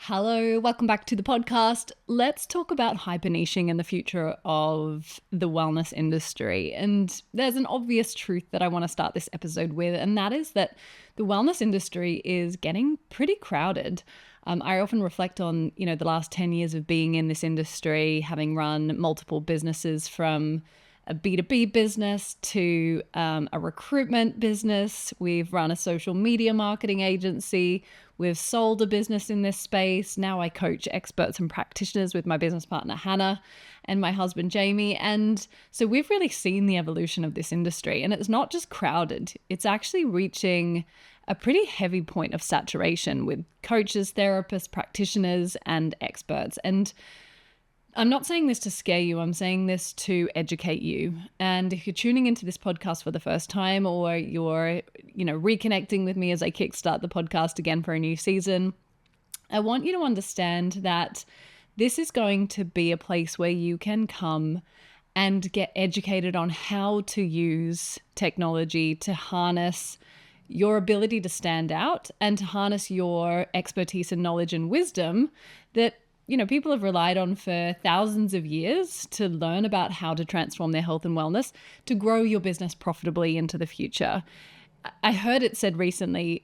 Hello, welcome back to the podcast. Let's talk about hyper-niching and the future of the wellness industry. And there's an obvious truth that I want to start this episode with, and that is that the wellness industry is getting pretty crowded. I often reflect on, the last 10 years of being in this industry, having run multiple businesses from a B2B business to a recruitment business. We've run a social media marketing agency. We've sold a business in this space. Now I coach experts and practitioners with my business partner, Hannah, and my husband, Jamie. And so we've really seen the evolution of this industry. And it's not just crowded, it's actually reaching a pretty heavy point of saturation with coaches, therapists, practitioners, and experts. And I'm not saying this to scare you. I'm saying this to educate you. And if you're tuning into this podcast for the first time, or you're, reconnecting with me as I kickstart the podcast again for a new season, I want you to understand that this is going to be a place where you can come and get educated on how to use technology to harness your ability to stand out and to harness your expertise and knowledge and wisdom that people have relied on for thousands of years to learn about how to transform their health and wellness to grow your business profitably into the future. I heard it said recently,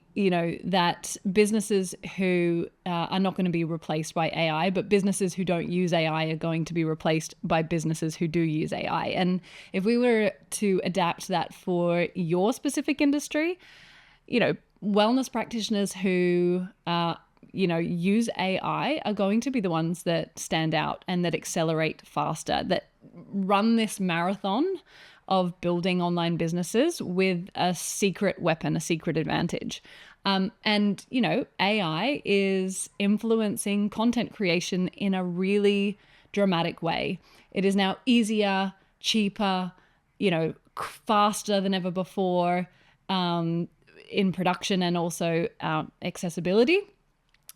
that businesses who are not going to be replaced by AI, but businesses who don't use AI are going to be replaced by businesses who do use AI. And if we were to adapt that for your specific industry, wellness practitioners who use AI are going to be the ones that stand out and that accelerate faster, that run this marathon of building online businesses with a secret weapon, a secret advantage. AI is influencing content creation in a really dramatic way. It is now easier, cheaper, faster than ever before in production and also accessibility.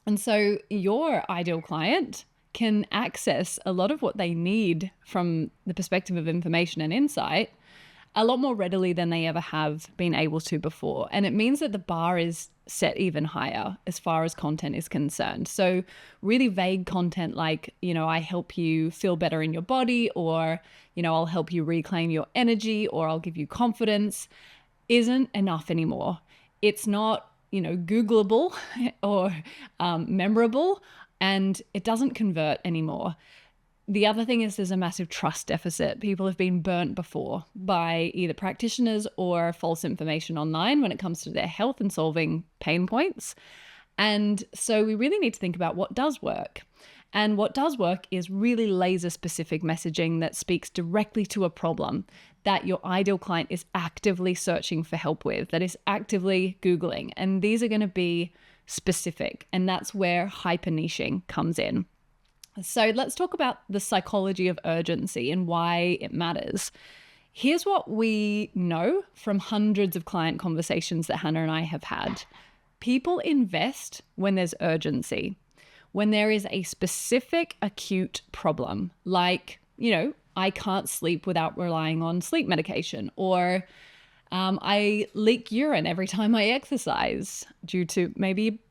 And so your ideal client can access a lot of what they need from the perspective of information and insight a lot more readily than they ever have been able to before. And it means that the bar is set even higher as far as content is concerned. So really vague content like, I help you feel better in your body, or, I'll help you reclaim your energy, or I'll give you confidence, isn't enough anymore. It's not Googleable or memorable, and it doesn't convert anymore. The other thing is there's a massive trust deficit. People have been burnt before by either practitioners or false information online when it comes to their health and solving pain points. And so we really need to think about what does work. And what does work is really laser-specific messaging that speaks directly to a problem that your ideal client is actively searching for help with, that is actively Googling. And these are going to be specific. And that's where hyper-niching comes in. So let's talk about the psychology of urgency and why it matters. Here's what we know from hundreds of client conversations that Hannah and I have had. People invest when there's urgency. When there is a specific acute problem, like, I can't sleep without relying on sleep medication, or I leak urine every time I exercise due to maybe,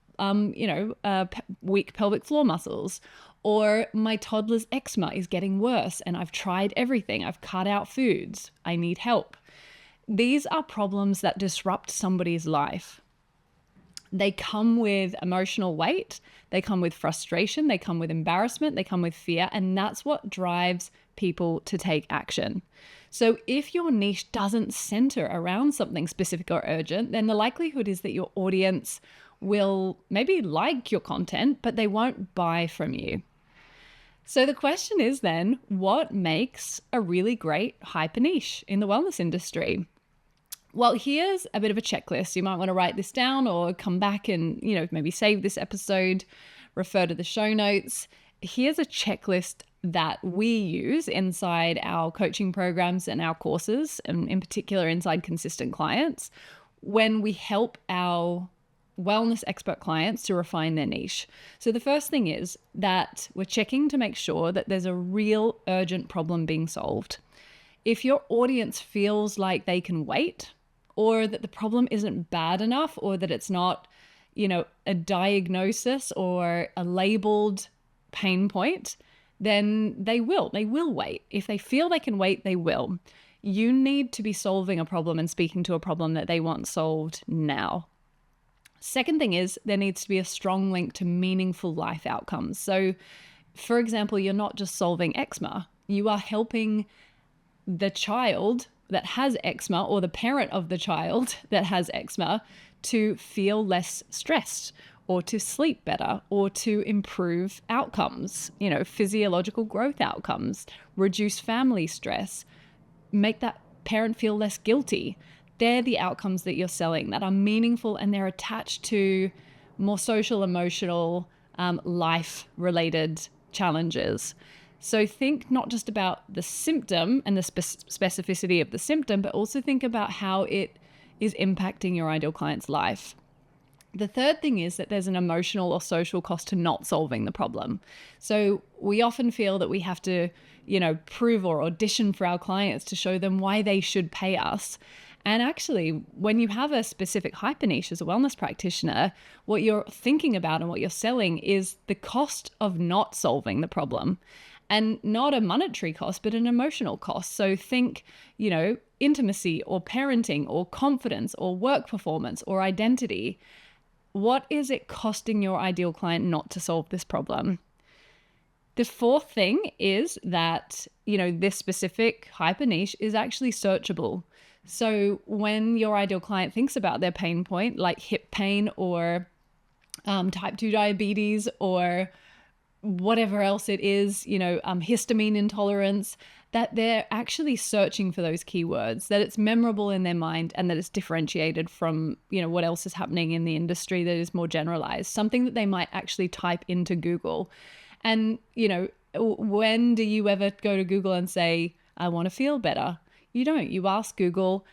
weak pelvic floor muscles, or my toddler's eczema is getting worse and I've tried everything. I've cut out foods. I need help. These are problems that disrupt somebody's life. They come with emotional weight, they come with frustration, they come with embarrassment, they come with fear, and that's what drives people to take action. So if your niche doesn't center around something specific or urgent, then the likelihood is that your audience will maybe like your content, but they won't buy from you. So the question is then, what makes a really great hyper niche in the wellness industry? Well, here's a bit of a checklist. You might want to write this down or come back and, maybe save this episode, refer to the show notes. Here's a checklist that we use inside our coaching programs and our courses, and in particular inside consistent clients, when we help our wellness expert clients to refine their niche. So the first thing is that we're checking to make sure that there's a real urgent problem being solved. If your audience feels like they can wait, or that the problem isn't bad enough, or that it's not, a diagnosis or a labeled pain point, then they will wait. If they feel they can wait, they will. You need to be solving a problem and speaking to a problem that they want solved now. Second thing is there needs to be a strong link to meaningful life outcomes. So, for example, you're not just solving eczema, you are helping the child that has eczema or the parent of the child that has eczema to feel less stressed or to sleep better or to improve outcomes, physiological growth outcomes, reduce family stress, make that parent feel less guilty. They're the outcomes that you're selling that are meaningful, and they're attached to more social, emotional, life-related challenges. So think not just about the symptom and the specificity of the symptom, but also think about how it is impacting your ideal client's life. The third thing is that there's an emotional or social cost to not solving the problem. So we often feel that we have to, prove or audition for our clients to show them why they should pay us. And actually, when you have a specific hyper niche as a wellness practitioner, what you're thinking about and what you're selling is the cost of not solving the problem. And not a monetary cost, but an emotional cost. So think, intimacy or parenting or confidence or work performance or identity. What is it costing your ideal client not to solve this problem? The fourth thing is that, this specific hyper niche is actually searchable. So when your ideal client thinks about their pain point, like hip pain or type 2 diabetes or whatever else it is, histamine intolerance, that they're actually searching for those keywords, that it's memorable in their mind and that it's differentiated from, what else is happening in the industry that is more generalized, something that they might actually type into Google. And, when do you ever go to Google and say, I want to feel better? You don't. You ask Google,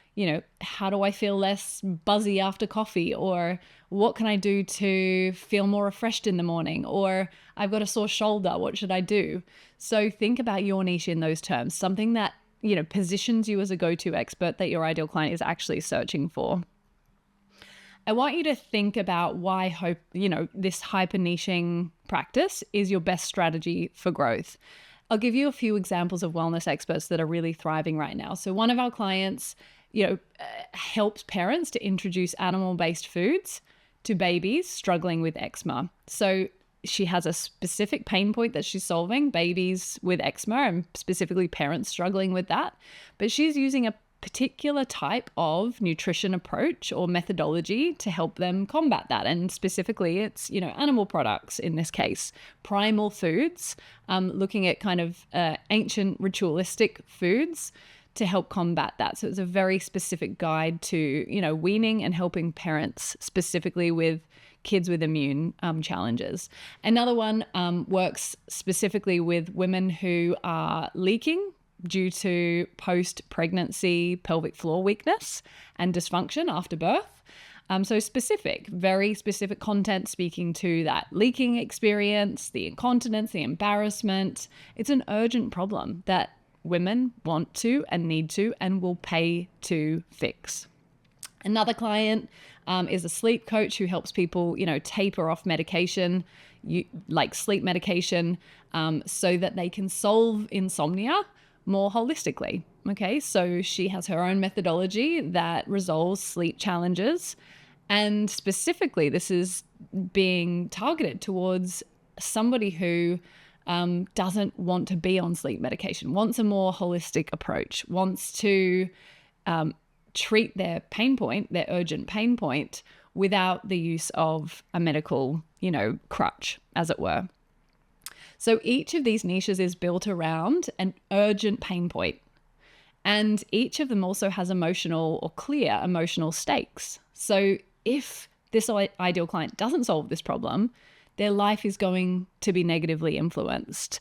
how do I feel less buzzy after coffee? Or what can I do to feel more refreshed in the morning? Or I've got a sore shoulder. What should I do? So think about your niche in those terms, something that, positions you as a go-to expert that your ideal client is actually searching for. I want you to think about why this hyper niching practice is your best strategy for growth. I'll give you a few examples of wellness experts that are really thriving right now. So one of our clients, helps parents to introduce animal-based foods to babies struggling with eczema. So she has a specific pain point that she's solving, babies with eczema and specifically parents struggling with that. But she's using a particular type of nutrition approach or methodology to help them combat that. And specifically, it's, animal products in this case, primal foods, looking at kind of ancient ritualistic foods to help combat that. So it's a very specific guide to, weaning and helping parents specifically with kids with immune challenges. Another one works specifically with women who are leaking due to post-pregnancy pelvic floor weakness and dysfunction after birth. So very specific content speaking to that leaking experience, the incontinence, the embarrassment. It's an urgent problem that women want to and need to and will pay to fix. Another client is a sleep coach who helps people, taper off medication, like sleep medication, so that they can solve insomnia more holistically. Okay, so she has her own methodology that resolves sleep challenges. And specifically, this is being targeted towards somebody who doesn't want to be on sleep medication, wants a more holistic approach, wants to treat their pain point, their urgent pain point, without the use of a medical, crutch, as it were. So each of these niches is built around an urgent pain point. And each of them also has emotional or clear emotional stakes. So if this ideal client doesn't solve this problem, their life is going to be negatively influenced.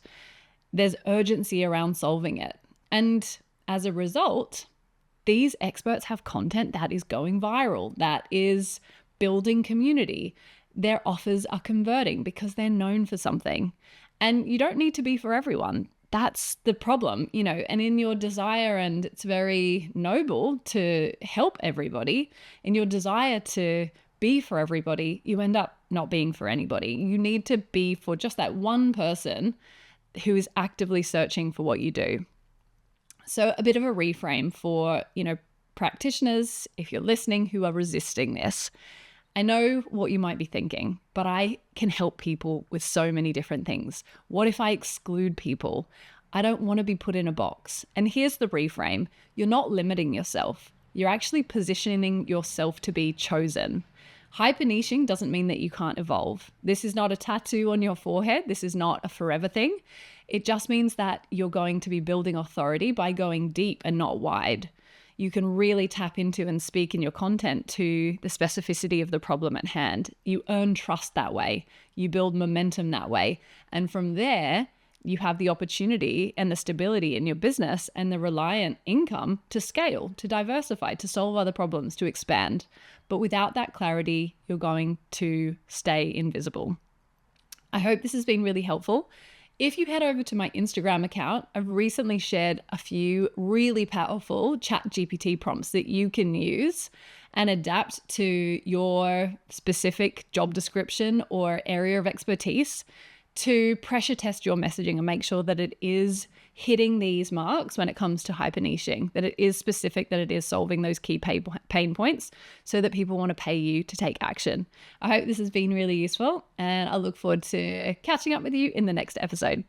There's urgency around solving it. And as a result, these experts have content that is going viral, that is building community. Their offers are converting because they're known for something. And you don't need to be for everyone. That's the problem, and in your desire, and it's very noble to help everybody, in your desire to be for everybody, you end up not being for anybody. You need to be for just that one person who is actively searching for what you do. So a bit of a reframe for, practitioners, if you're listening, who are resisting this. I know what you might be thinking, but I can help people with so many different things. What if I exclude people? I don't want to be put in a box. And here's the reframe. You're not limiting yourself. You're actually positioning yourself to be chosen. Hyper niching doesn't mean that you can't evolve. This is not a tattoo on your forehead. This is not a forever thing. It just means that you're going to be building authority by going deep and not wide. You can really tap into and speak in your content to the specificity of the problem at hand. You earn trust that way. You build momentum that way. And from there, you have the opportunity and the stability in your business and the reliant income to scale, to diversify, to solve other problems, to expand. But without that clarity, you're going to stay invisible. I hope this has been really helpful. If you head over to my Instagram account, I've recently shared a few really powerful ChatGPT prompts that you can use and adapt to your specific job description or area of expertise to pressure test your messaging and make sure that it is hitting these marks when it comes to hyper niching, that it is specific, that it is solving those key pain points so that people want to pay you to take action. I hope this has been really useful, and I look forward to catching up with you in the next episode.